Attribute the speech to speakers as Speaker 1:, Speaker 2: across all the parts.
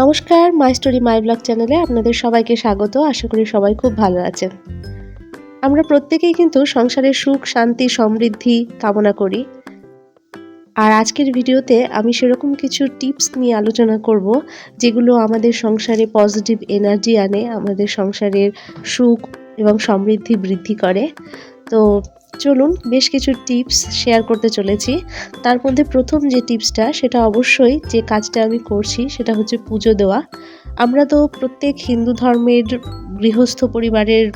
Speaker 1: নমস্কার, my story my blog চ্যানেলে আপনাদের সবাইকে স্বাগত। আশা করি সবাই খুব ভালো আছেন। আমরা প্রত্যেকেই কিন্তু সংসারের সুখ, শান্তি, সমৃদ্ধি কামনা করি। আর আজকের ভিডিওতে আমি সেরকম কিছু টিপস নিয়ে আলোচনা করব, যেগুলো আমাদের সংসারে পজিটিভ এনার্জি আনে, আমাদের সংসারের সুখ এবং সমৃদ্ধি বৃদ্ধি করে। তো চলুন বেশ কিছু টিপস শেয়ার করতে চলেছি। তার মধ্যে প্রথম যে টিপসটা, সেটা অবশ্যই যে কাজটা আমি করছি সেটা হচ্ছে পুজো দেওয়া। আমরা তো প্রত্যেক হিন্দু ধর্মের গৃহস্থ পরিবারের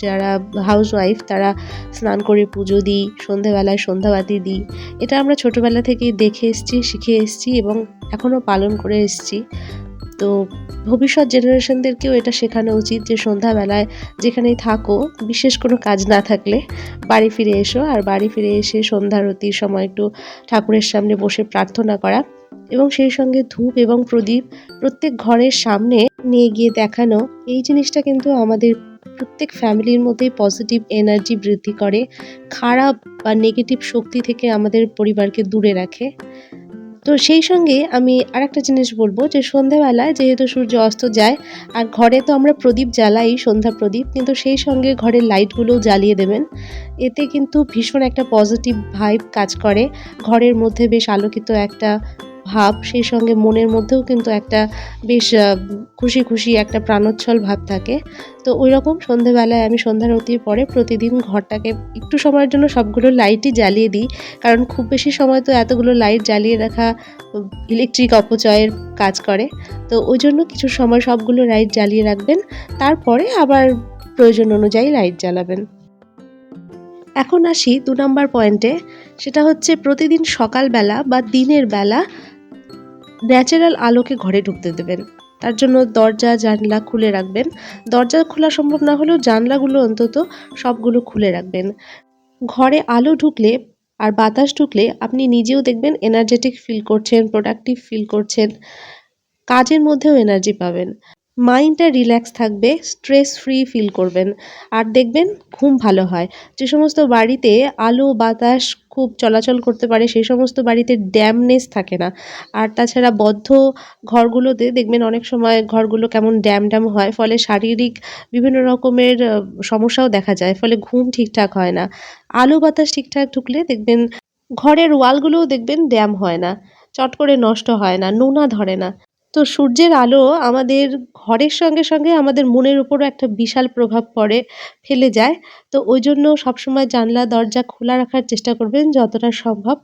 Speaker 1: যারা হাউসওয়াইফ তারা স্নান করে পুজো দিই, সন্ধেবেলায় সন্ধ্যাবাতি দিই। এটা আমরা ছোটোবেলা থেকেই দেখে এসেছি, শিখে এসেছি এবং এখনও পালন করে এসেছি। তো ভবিষ্যৎ জেনারেশনদেরকেও এটা শেখানো উচিত যে সন্ধ্যাবেলায় যেখানেই থাকো, বিশেষ কোনো কাজ না থাকলে বাড়ি ফিরে এসো, আর বাড়ি ফিরে এসে সন্ধ্যারতির সময় একটু ঠাকুরের সামনে বসে প্রার্থনা করা এবং সেই সঙ্গে ধূপ এবং প্রদীপ প্রত্যেক ঘরের সামনে নিয়ে গিয়ে দেখানো। এই জিনিসটা কিন্তু আমাদের প্রত্যেক ফ্যামিলির মধ্যেই পজিটিভ এনার্জি বৃদ্ধি করে, খারাপ বা নেগেটিভ শক্তি থেকে আমাদের পরিবারকে দূরে রাখে। তো সেই সঙ্গে আমি আরেকটা জিনিস বলবো যে সন্ধ্যাবেলায় যেহেতু সূর্য অস্ত যায়, আর ঘরে তো আমরা প্রদীপ জ্বালাই, সন্ধ্যা প্রদীপ, কিন্তু সেই সঙ্গে ঘরের লাইটগুলোও জ্বালিয়ে দেবেন। এতে কিন্তু ভীষণ একটা পজিটিভ ভাইব কাজ করে, ঘরের মধ্যে বেশ আলোকিত একটা ভাব, সেই সঙ্গে মনের মধ্যেও কিন্তু একটা বেশ খুশি খুশি একটা প্রাণোচ্ছল ভাব থাকে। তো ওই রকম সন্ধেবেলায় আমি সন্ধ্যারতির পরে প্রতিদিন ঘরটাকে একটু সময়ের জন্য সবগুলো লাইটই জ্বালিয়ে দিই, কারণ খুব বেশি সময় তো এতগুলো লাইট জ্বালিয়ে রাখা ইলেকট্রিক অপচয়ের কাজ করে। তো ওই জন্য কিছু সময় সবগুলো লাইট জ্বালিয়ে রাখবেন, তারপরে আবার প্রয়োজন অনুযায়ী লাইট জ্বালাবেন। এখন আসি ২ নম্বর পয়েন্টে, সেটা হচ্ছে প্রতিদিন সকালবেলা বা দিনের বেলা ন্যাচারাল আলোকে ঘরে ঢুকতে দেবেন। তার জন্য দরজা জানলা খুলে রাখবেন। দরজা খোলা সম্ভব না হলেও জানলাগুলো অন্তত সবগুলো খুলে রাখবেন। ঘরে আলো ঢুকলে আর বাতাস ঢুকলে আপনি নিজেও দেখবেন এনার্জেটিক ফিল করছেন, প্রোডাক্টিভ ফিল করছেন, কাজের মধ্যেও এনার্জি পাবেন, মাইন্ডটা রিল্যাক্স থাকবে, স্ট্রেস ফ্রি ফিল করবেন, আর দেখবেন ঘুম ভালো হয়। যে সমস্ত বাড়িতে আলো বাতাস খুব চলাচল করতে পারে সেই সমস্ত বাড়িতে ড্যামনেস থাকে না। আর তাছাড়া বদ্ধ ঘরগুলোতে দেখবেন অনেক সময় ঘরগুলো কেমন ড্যাম ড্যাম হয়, ফলে শারীরিক বিভিন্ন রকমের সমস্যাও দেখা যায়, ফলে ঘুম ঠিকঠাক হয় না। আলো বাতাস ঠিকঠাক ঢুকলে দেখবেন ঘরের ওয়ালগুলোও দেখবেন ড্যাম হয় না, চট করে নষ্ট হয় না, নোনা ধরে না। তো সূর্যের আলো আমাদের ঘরের সঙ্গে সঙ্গে আমাদের মনের উপরও একটা বিশাল প্রভাব ফেলে যায়। তো ওই জন্য সবসময় জানলা দরজা খোলা রাখার চেষ্টা করবেন যতটা সম্ভব।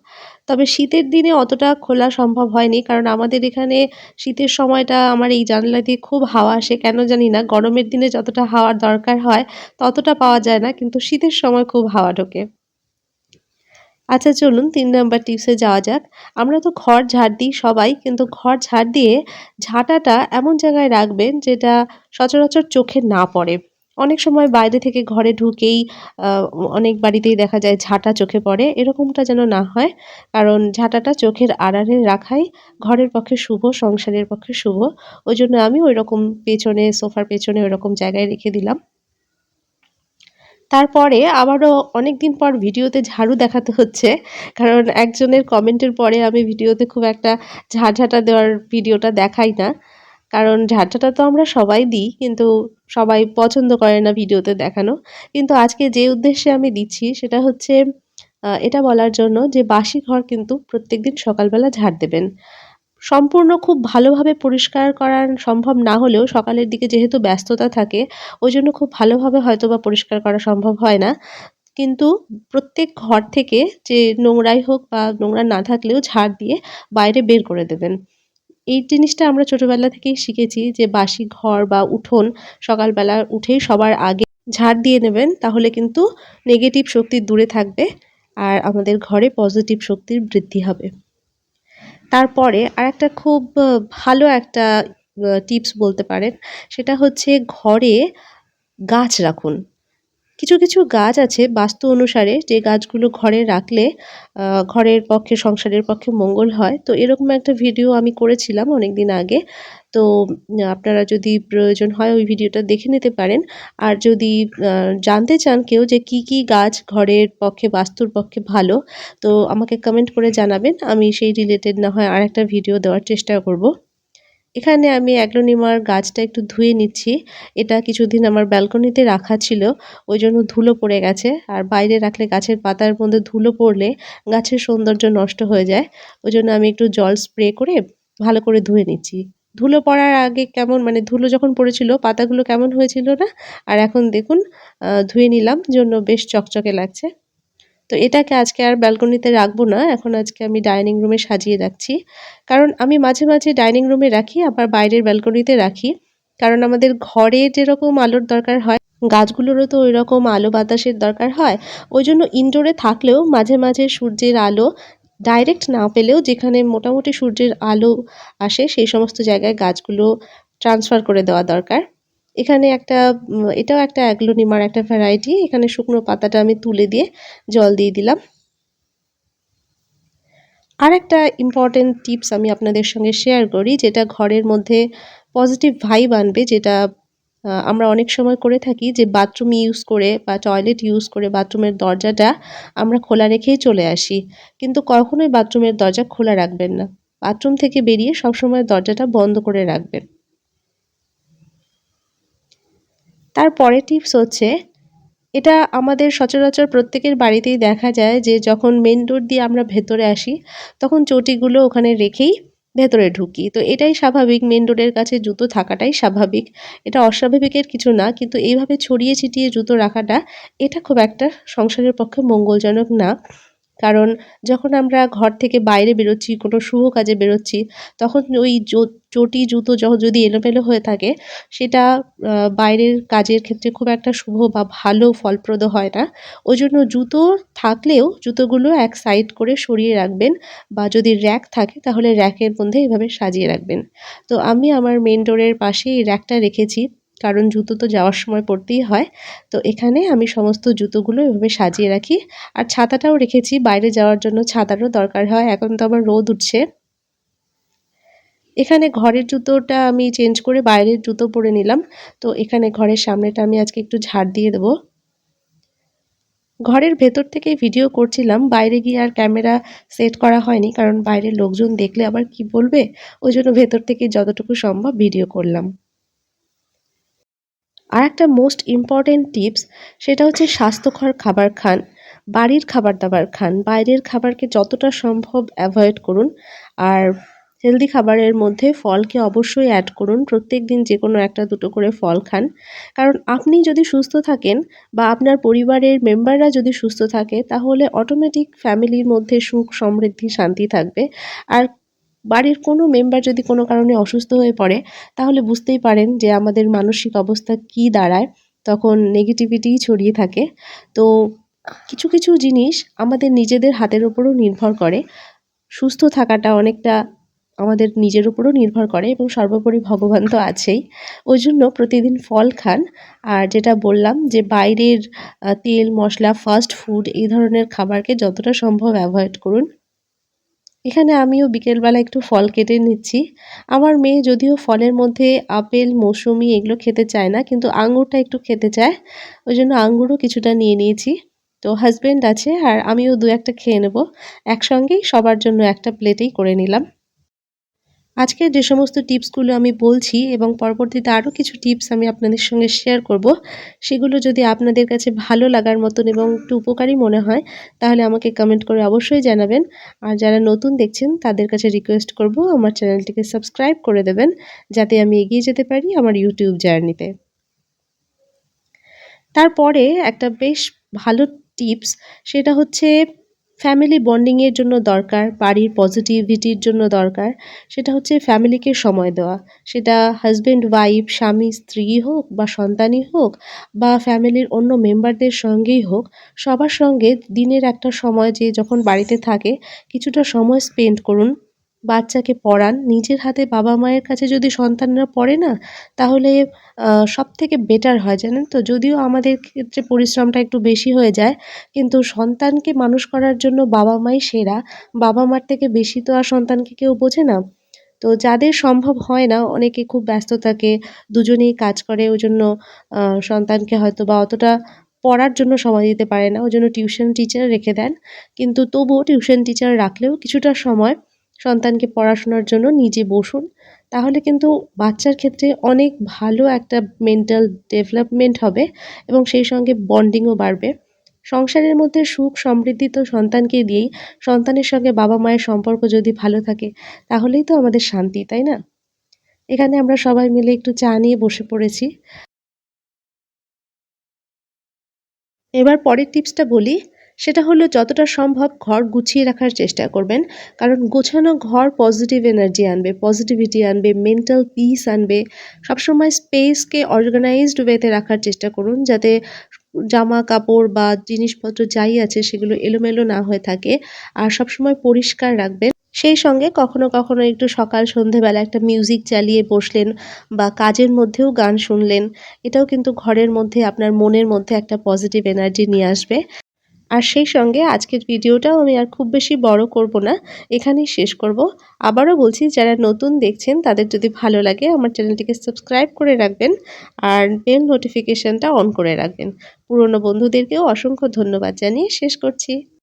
Speaker 1: তবে শীতের দিনে অতটা খোলা সম্ভব হয়নি, কারণ আমাদের এখানে শীতের সময়টা আমার এই জানলা দিয়ে খুব হাওয়া আসে, কেন জানি না। গরমের দিনে যতটা হাওয়ার দরকার হয় ততটা পাওয়া যায় না, কিন্তু শীতের সময় খুব হাওয়া ঢোকে। আচ্ছা চলুন ৩ নাম্বার টিপসে যাওয়া যাক। আমরা তো ঘর ঝাড় দিই সবাই, কিন্তু ঘর ঝাড় দিয়ে ঝাঁটাটা এমন জায়গায় রাখবেন যেটা সচরাচর চোখে না পড়ে। অনেক সময় বাইরে থেকে ঘরে ঢুকেই আ অনেক বাড়িতেই দেখা যায় ঝাঁটা চোখে পড়ে। এরকমটা যেন না হয়। কারণ ঝাঁটাটা চোখের আড়ালে রাখাই ঘরের পক্ষে শুভ, সংসারের পক্ষে শুভ। ওইজন্য আমি ওইরকম পেছনে, সোফার পেছনে ওইরকম জায়গায় রেখে দিলাম। তারপরে আবারও অনেকদিন পর ভিডিওতে ঝাড়ু দেখাতে হচ্ছে। কারণ একজনের কমেন্টের পরে আমি ভিডিওতে খুব একটা ঝাঁটা দেওয়ার ভিডিওটা দেখাই না। কারণ ঝাঁটাটা তো আমরা সবাই দিই, কিন্তু সবাই পছন্দ করে না ভিডিওতে দেখানো। কিন্তু আজকে যে উদ্দেশ্যে আমি দিচ্ছি সেটা হচ্ছে এটা বলার জন্য যে বাসি ঘর কিন্তু প্রত্যেকদিন সকালবেলা ঝাড় দেবেন। সম্পূর্ণ খুব ভালোভাবে পরিষ্কার করা সম্ভব না হলেও সকালের দিকে যেহেতু ব্যস্ততা থাকে, ওইজন্য খুব ভালোভাবে হয়তোবা পরিষ্কার করা সম্ভব হয় না। কিন্তু প্রত্যেক ঘর থেকে যে নোংরাই হোক বা নোংরা না থাকলেও ঝাড় দিয়ে বাইরে বের করে দেবেন। এই জিনিসটা আমরা ছোটবেলা থেকেই শিখেছি যে বাসি ঘর বা উঠোন সকালবেলা উঠেই সবার আগে ঝাড় দিয়ে নেবেন, তাহলে কিন্তু নেগেটিভ শক্তি দূরে থাকবে আর আমাদের ঘরে পজিটিভ শক্তির বৃদ্ধি হবে। তারপরে আরেকটা খুব ভালো একটা টিপস বলতে পারেন। সেটা হচ্ছে ঘরে গাছ রাখুন। কিছু কিছু গাছ আছে বাস্তু অনুসারে যে গাছগুলো ঘরে রাখলে ঘরের পক্ষে, সংসারের পক্ষে মঙ্গল হয়। তো এরকম একটা ভিডিও আমি করেছিলাম অনেকদিন আগে। তো আপনারা যদি প্রয়োজন হয় ওই ভিডিওটা দেখে নিতে পারেন। আর যদি জানতে চান কেউ যে কি গাছ ঘরের পক্ষে, বাস্তুর পক্ষে ভালো, তো আমাকে কমেন্ট করে জানাবেন। আমি সেই রিলেটেড না হয় আরেকটা ভিডিও দেওয়ার চেষ্টা করব। এখানে আমি অ্যাগ্লোনিমার গাছটা একটু ধুয়ে নিচ্ছি। এটা কিছুদিন আমার ব্যালকনিতে রাখা ছিল, ওইজন্য ধুলো পড়ে গেছে। আর বাইরে রাখলে গাছের পাতার মধ্যে ধুলো পড়লে গাছের সৌন্দর্য নষ্ট হয়ে যায়। ওইজন্য আমি একটু জল স্প্রে করে ভালো করে ধুয়ে নিচ্ছি। ধুলো পড়ার আগে কেমন মানে ধুলো যখন পড়েছিল পাতাগুলো কেমন হয়েছিল না? আর এখন দেখুন ধুয়ে নিলাম জন্য বেশ চকচকে লাগছে। তো এটাকে আজকে আর ব্যালকনিতে রাখবো না। এখন আজকে আমি ডাইনিং রুমে সাজিয়ে রাখছি। কারণ আমি মাঝে, মাঝে ডাইনিং রুমে রাখি আবার বাইরের ব্যালকনিতে রাখি। কারণ আমাদের ঘরে যেরকম আলোর দরকার হয়, গাছগুলোরও তো ঐরকম আলো বাতাসের দরকার হয়। ওইজন্য ইনডোরে থাকলেও মাঝে, মাঝে সূর্যের আলো ডাইরেক্ট না পেলেও যেখানে মোটামুটি সূর্যের আলো আসে সেই সমস্ত জায়গায় গাছগুলো ট্রান্সফার করে দেওয়া দরকার। এখানে একটা এটাও একটা অ্যাগ্লোনিমার একটা ভ্যারাইটি। এখানে শুকনো পাতাটা আমি তুলে দিয়ে জল দিয়ে দিলাম। আরেকটা ইম্পর্টেন্ট টিপস আমি আপনাদের সঙ্গে শেয়ার করি যেটা ঘরের মধ্যে পজিটিভ ভাইব আনবে, যেটা আমরা অনেক সময় করে থাকি যে বাথরুম ইউজ করে বা টয়লেট ইউজ করে বাথরুমের দরজাটা আমরা খোলা রেখেই চলে আসি। কিন্তু কখনোই বাথরুমের দরজা খোলা রাখবেন না। বাথরুম থেকে বেরিয়ে সবসময় দরজাটা বন্ধ করে রাখবেন। তারপরের টিপস হচ্ছে, এটা আমাদের সচরাচর প্রত্যেকের বাড়িতেই দেখা যায় যে যখন মেন ডোর দিয়ে আমরা ভেতরে আসি তখন চটিগুলো ওখানে রেখেই ভেতরে ঢুকি। তো এটাই স্বাভাবিক, মেন ডোরের কাছে জুতো থাকাটাই স্বাভাবিক। এটা অস্বাভাবিকের কিছু না, কিন্তু এইভাবে ছড়িয়ে ছিটিয়ে জুতো রাখাটা এটা খুব একটা সংসারের পক্ষে মঙ্গলজনক না। কারণ যখন আমরা ঘর থেকে বাইরে বেরোচ্ছি, কোনো শুভ কাজে বেরোচ্ছি, তখন ওই চটি জুতো যদি এলোমেলো হয়ে থাকে সেটা বাইরের কাজের ক্ষেত্রে খুব একটা শুভ বা ভালো ফলপ্রদ হয় না। ওইজন্য জুতো থাকলেও জুতোগুলো এক সাইড করে সরিয়ে রাখবেন, বা যদি র‍্যাক থাকে তাহলে র‍্যাকের মধ্যে এভাবে সাজিয়ে রাখবেন। তো আমি আমার মেইন ডোরের পাশে এই র‍্যাকটা রেখেছি, কারণ জুতো তো যাওয়ার সময় পরতেই হয়। তো এখানে আমি সমস্ত জুতোগুলো এভাবে সাজিয়ে রাখি। আর ছাতাটাও রেখেছি, বাইরে যাওয়ার জন্য ছাতারও দরকার হয়। এখন তো আবার রোদ উঠছে। এখানে ঘরের জুতোটা আমি চেঞ্জ করে বাইরের জুতো পরে নিলাম। তো এখানে ঘরের সামনেটা আমি আজকে একটু ঝাড় দিয়ে দেবো। ঘরের ভেতর থেকেই ভিডিও করছিলাম, বাইরে গিয়ে আর ক্যামেরা সেট করা হয়নি, কারণ বাইরের লোকজন দেখলে আবার কি বলবে, ওই জন্য ভেতর থেকে যতটুকু সম্ভব ভিডিও করলাম। আর একটা মোস্ট ইম্পর্টেন্ট টিপস, সেটা হচ্ছে স্বাস্থ্যকর খাবার খান, বাড়ির খাবার দাবার খান, বাইরের খাবারকে যতটা সম্ভব অ্যাভয়েড করুন। আর হেলদি খাবারের মধ্যে ফলকে অবশ্যই অ্যাড করুন, প্রত্যেক দিন যে কোনো একটা দুটো করে ফল খান। কারণ আপনি যদি সুস্থ থাকেন বা আপনার পরিবারের মেম্বাররা যদি সুস্থ থাকে তাহলে অটোমেটিক ফ্যামিলির মধ্যে সুখ সমৃদ্ধি শান্তি থাকবে। আর বাড়ির কোনো মেম্বার যদি কোনো কারণে অসুস্থ হয়ে পড়ে তাহলে বুঝতেই পারেন যে আমাদের মানসিক অবস্থা কী দাঁড়ায়, তখন নেগেটিভিটিই ছড়িয়ে থাকে। তো কিছু কিছু জিনিস আমাদের নিজেদের হাতের ওপরও নির্ভর করে। সুস্থ থাকাটা অনেকটা আমাদের নিজের উপরও নির্ভর করে, এবং সর্বোপরি ভগবান তো আছেই। ওই জন্য প্রতিদিন ফল খান। আর যেটা বললাম যে বাইরের তেল মশলা ফাস্ট ফুড এই ধরনের খাবারকে যতটা সম্ভব অ্যাভয়েড করুন। এখানে আমিও বিকেলবেলা একটু ফল কেটে নিচ্ছি। আমার মেয়ে যদিও ফলের মধ্যে আপেল, মৌসুমী এগুলো খেতে চায় না, কিন্তু আঙুরটা একটু খেতে চায়। ওই জন্য আঙুরও কিছুটা নিয়ে নিয়েছি। তো হাসব্যান্ড আছে আর আমিও ২-১ টা খেয়ে নেব। একসঙ্গেই সবার জন্য একটা প্লেটেই করে নিলাম। আজকে যে সমস্ত টিপসগুলো আমি বলছি এবং পরবর্তীতে আরও কিছু টিপস আমি আপনাদের সঙ্গে শেয়ার করব, সেগুলো যদি আপনাদের কাছে ভালো লাগার মতন এবং একটু উপকারী মনে হয় তাহলে আমাকে কমেন্ট করে অবশ্যই জানাবেন। আর যারা নতুন দেখছেন তাদের কাছে রিকোয়েস্ট করব আমার চ্যানেলটিকে সাবস্ক্রাইব করে দেবেন, যাতে আমি এগিয়ে যেতে পারি আমার ইউটিউব জার্নিতে। তারপরে একটা বেশ ভালো টিপস, সেটা হচ্ছে ফ্যামিলি বন্ডিংয়ের জন্য দরকার, বাড়ির পজিটিভিটির জন্য দরকার, সেটা হচ্ছে ফ্যামিলিকে সময় দেওয়া। সেটা হাসব্যান্ড ওয়াইফ, স্বামী স্ত্রী হোক বা সন্তানই হোক বা ফ্যামিলির অন্য মেম্বারদের সঙ্গেই হোক, সবার সঙ্গে দিনের একটা সময় যে যখন বাড়িতে থাকে কিছুটা সময় স্পেন্ড করুন। বাচ্চাকে পড়ান, নিজের হাতে বাবা মায়ের কাছে যদি সন্তানরা পড়ে না তাহলে সবথেকে বেটার হয় জানেন তো। যদিও আমাদের ক্ষেত্রে পরিশ্রমটা একটু বেশি হয়ে যায়, কিন্তু সন্তানকে মানুষ করার জন্য বাবা মাই সেরা। বাবা মার থেকে বেশি তো আর সন্তানকে কেউ বোঝে না। তো যাদের সম্ভব হয় না, অনেকে খুব ব্যস্ত থাকে, দুজনেই কাজ করে, ওইজন্য সন্তানকে হয়তোবা অতটা পড়ার জন্য সময় দিতে পারে না, ওইজন্য টিউশন টিচার রেখে দেন। কিন্তু তবুও টিউশন টিচার রাখলেও কিছুটা সময় সন্তানকে পড়াশোনার জন্য নিজে বসুন, তাহলে কিন্তু বাচ্চার ক্ষেত্রে অনেক ভালো একটা মেন্টাল ডেভেলপমেন্ট হবে এবং সেই সঙ্গে বন্ডিংও বাড়বে। সংসারের মধ্যে সুখ সমৃদ্ধি তো সন্তানকে দিয়েই, সন্তানের সঙ্গে বাবা-মায়ের সম্পর্ক যদি ভালো থাকে তাহলেই তো আমাদের শান্তি, তাই না? এখানে আমরা সবাই মিলে একটু চা নিয়ে বসে পড়েছি। এবার পরের টিপসটা বলি, সেটা হলো যতটা সম্ভব ঘর গুছিয়ে রাখার চেষ্টা করবেন। কারণ গোছানো ঘর পজিটিভ এনার্জি আনবে, পজিটিভিটি আনবে, মেন্টাল পিস আনবে। সবসময় স্পেসকে অর্গানাইজড ওয়েতে রাখার চেষ্টা করুন যাতে জামা কাপড় বা জিনিসপত্র যাই আছে সেগুলো এলোমেলো না হয়ে থাকে। আর সবসময় পরিষ্কার রাখবেন। সেই সঙ্গে কখনো, কখনো একটু সকাল সন্ধেবেলা একটা মিউজিক চালিয়ে বসলেন বা কাজের মধ্যেও গান শুনলেন। এটাও কিন্তু ঘরের মধ্যে আপনার মনের মধ্যে একটা পজিটিভ এনার্জি নিয়ে আসবে। আর সেই সঙ্গে আজকের ভিডিওটাও আমি আর খুব বেশি বড় করব না, এখানেই শেষ করব। আবারও বলছি যারা নতুন দেখছেন তাদের যদি ভালো লাগে আমার চ্যানেলটিকে সাবস্ক্রাইব করে রাখবেন আর বেল নোটিফিকেশনটা অন করে রাখবেন। পুরনো বন্ধুদেরকেও অসংখ্য ধন্যবাদ জানিয়ে শেষ করছি।